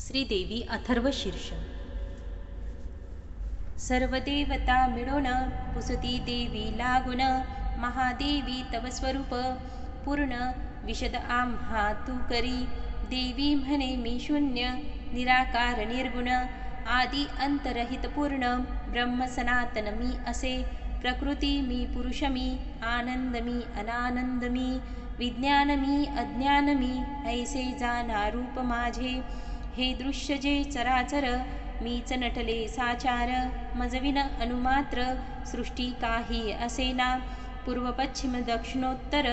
श्रीदेवी अथर्वशीर्ष. सर्व देवता मिळून पुसती देवी लागून, महादेवी तव स्वरूप पूर्ण विशद आम्हा तू करी. देवी म्हणे मी शून्य निराकार निर्गुण, आदि अंतरहित पूर्ण ब्रह्म सनातन मी असे. प्रकृती मी पुरुष मी, आनंद मी अनानंद मी, विज्ञान मी अज्ञान मी, ऐसे जाना रूप माझे. हे दृश्य जे चराचर मीच नटले साचार, मजविन अनुमात्र सृष्टी काही असेना. पूर्व पश्चिम दक्षिणोत्तर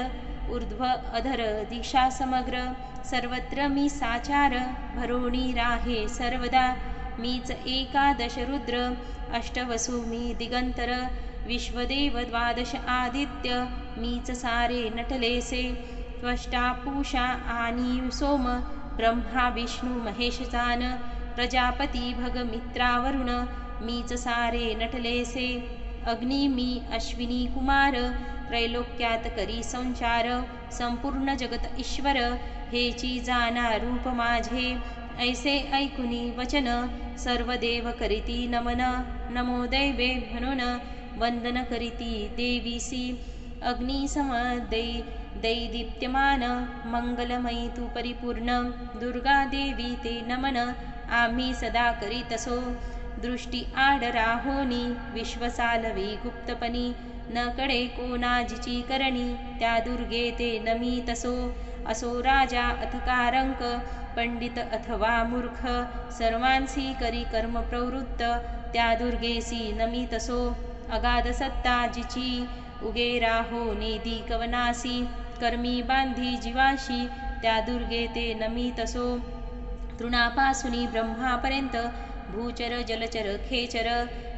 ऊर्ध्व अधर दिशा समग्र, सर्वत्र मी साचार भरोणी राहे सर्वदा. मीच एकादश रुद्र अष्टवसु मी दिगंतर, विश्वदेव द्वादश आदित्य मीच सारे नटलेसे. त्वष्टा पूषा आणि सोम ब्रह्मा विष्णू महेश चान, प्रजापती भग मित्रा वरुण मीच सारे नटलेसे. अग्नी मी अश्विनी कुमार, त्रैलोक्यात करी संचार, संपूर्ण जगत ईश्वर हेची जाना रूप माझे. ऐसे ऐकुनी वचन सर्व देव करीती नमन, नमो दैवे म्हणून वंदन करीती देवीसी. अग्नी सम दैदीप्यमान मंगलमयी तू परिपूर्ण, दुर्गा देवी ते नमन आम्ही सदा करीतसो. दृष्टी आड राहोनी विश्व चालवी गुप्तपणी, न कडे कोणाजीची करणी त्या दुर्गे ते नमितसो. असो राजा अथकारंक पंडित अथवा मूर्ख, सर्वांसी करी कर्म प्रवृत्त त्या दुर्गेसी नमितसो. अगाध सत्ता जिची उगे राहो नेदी कवनासी, कर्मी बांधी जीवाशी त्या दुर्गे ते नमितसो. तृणापासूनी ब्रह्मापर्यंत भूचर जलचर खेचर,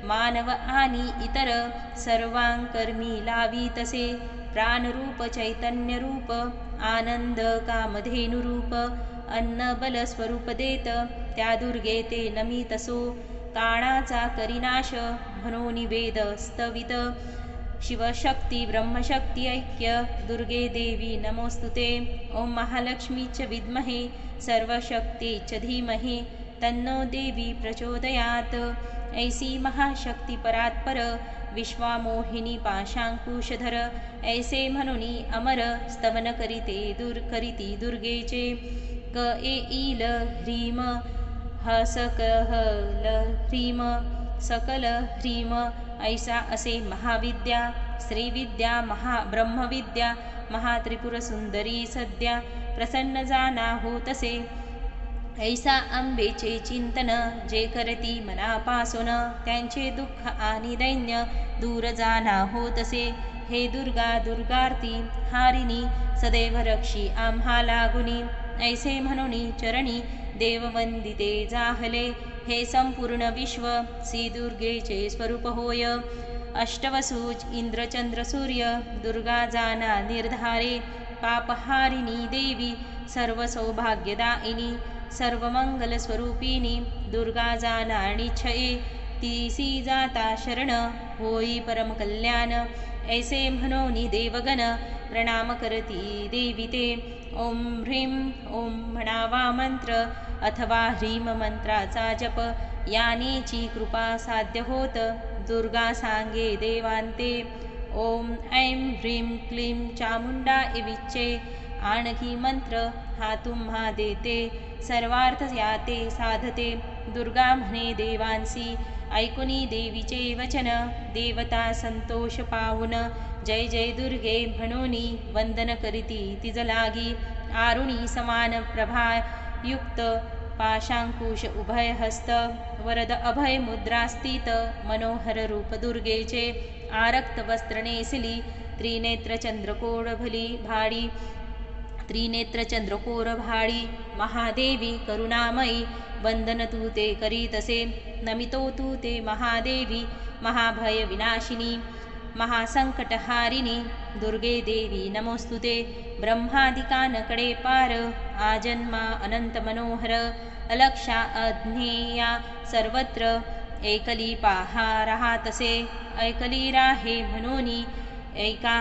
मानव आणि इतर सर्वांकर्मी लावीतसे. प्राणरूप चैतन्य रूप आनंद कामधेनुरूप, अन्न बल स्वरूप देत त्या दुर्गे ते नमितसो. काळाचा करिनाश म्हणून वेद स्तवित, शिवशक्ती ब्रह्मशक्ती ऐक्य दुर्गे देवी नमोस्तुते. ओम महालक्ष्मी च विद्महे सर्वशक्ती च धीमहि तन्नो देवी प्रचोदयात. ऐसी महाशक्ती परात्पर विश्वामोहिनी पाशांकुशधर, ऐसे म्हणूनी अमर स्तवन करीती दुर्गेचे. क येईल ह्रीम हसकल ह्रीम सकल ह्रीम, ऐसा असे महाविद्या श्रीविद्या ब्रह्मविद्या महात्रिपुर सुंदरी सद्या. प्रसन्न जाना होतसे ऐसा अंबेचे चिंतन, जे करती मनापासून त्यांचे दुःख आणि दैन्य दूर जाना होतसे. हे दुर्गा दुर्गार्ती हारिणी सदैव रक्षी आम्हा लागुनी, ऐसे म्हणून चरणी देववंदिते जाहले. हे संपूर्ण विश्व श्री दुर्गेचे स्वरूप होय. अष्टवसूज इंद्र चंद्र सूर्य दुर्गा जाना निर्धारे. पापहारिणी देवी सर्व सौभाग्यदायिनी, सर्व मंगल स्वरूपिणी दुर्गा जाना निश्चये. तिसी जाता शरण होई परम कल्याण, ऐसे म्हणून देवगण प्रणाम करती देवीते. ओम ह्रीं ओम म्हणावा मंत्र अथवा ह्रीम मंत्राचा जप, यानेची कृपा साध्य होत दुर्गा सांगे देवांते. ओम ऐं ह्रीं क्लीं चामुंडा इविच्चे, आणखी मंत्र हा तुम्हा देते सर्वार्थ याते साधते. दुर्गा म्हणे देवांसी ऐकुनी देवीचे वचन, देवता संतोष पाहुन जय जय दुर्गे म्हणूनी वंदन करीती तिज लागी. आरुणी समान प्रभायुक्त पाशांकुश उभय हस्त, वरद अभय मुद्रास्थित मनोहर रूप दुर्गेचे. आरक्त वस्त्र नेसली त्रिनेत्र चंद्रकोर भली भाडी, त्रिनेत्र चंद्रकोर भाडी महादेवी करुणामयी वंदन तू ते करीतसे. नमितो तू ते महादेवी महाभय विनाशिनी, महासंकटहारिणी दुर्गे देवी नमोस्तुते. ब्रह्मादिकांकडे पार आजन्मा अनंत मनोहर, अलक्षा अज्ञेया सर्वत्र ऐकली पाहा राहातसे. ऐकली राहे म्हणून ऐका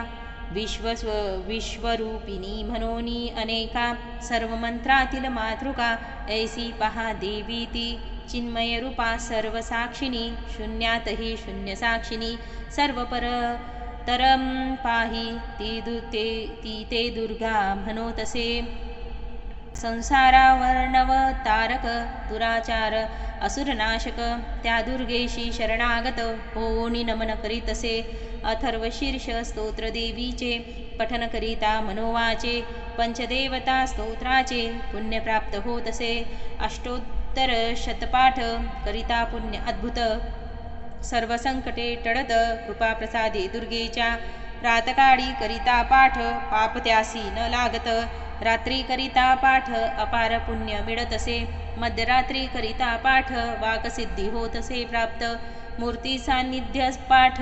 विश्वरूपिणी म्हणोनी अनेका सर्व मंत्रातील मातृका ऐसी पहा देवी ती चिन्मय रूपा सर्व साक्षिणी शून्यातही शून्य साक्षिणी सर्व पर तरम पाही ती ते दुर्गा म्हणो तसे संसारावर्णव तारक दुराचार असुरनाशक त्या दुर्गेशी शरणागत होऊनी नमन करीतसे अथर्व शीर्ष स्तोत्र देवीचे पठन करिता मनोवाचे पंचदेवता स्तोत्राचे पुण्य प्राप्त होतसे अष्टोत्तर शतपाठ करिता पुण्य अद्भुत सर्व संकटे टळत कृपा प्रसादे दुर्गेच्या प्रातकाळी करिता पाठ पाप त्यासी न लागत रात्री करिता पाठ अपार पुण्य मिळतसे मध्यरात्री करिता पाठ वाकसिद्धी होतसे प्राप्त मूर्ती सान्निध्य पाठ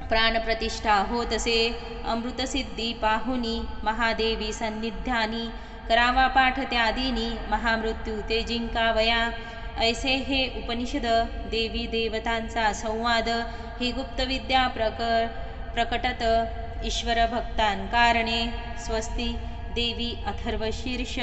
प्राणप्रतिष्ठा होतसे अमृतसिद्धी पाहुनी महादेवी सन्निध्यानी करावा पाठ त्यादीनी महामृत्यू ते जिंकावया ऐसे हे उपनिषद देवी देवतांचा संवाद ही गुप्त विद्या प्रकटत ईश्वर भक्तांकारणे स्वस्ती देवी अथर्व शीर्ष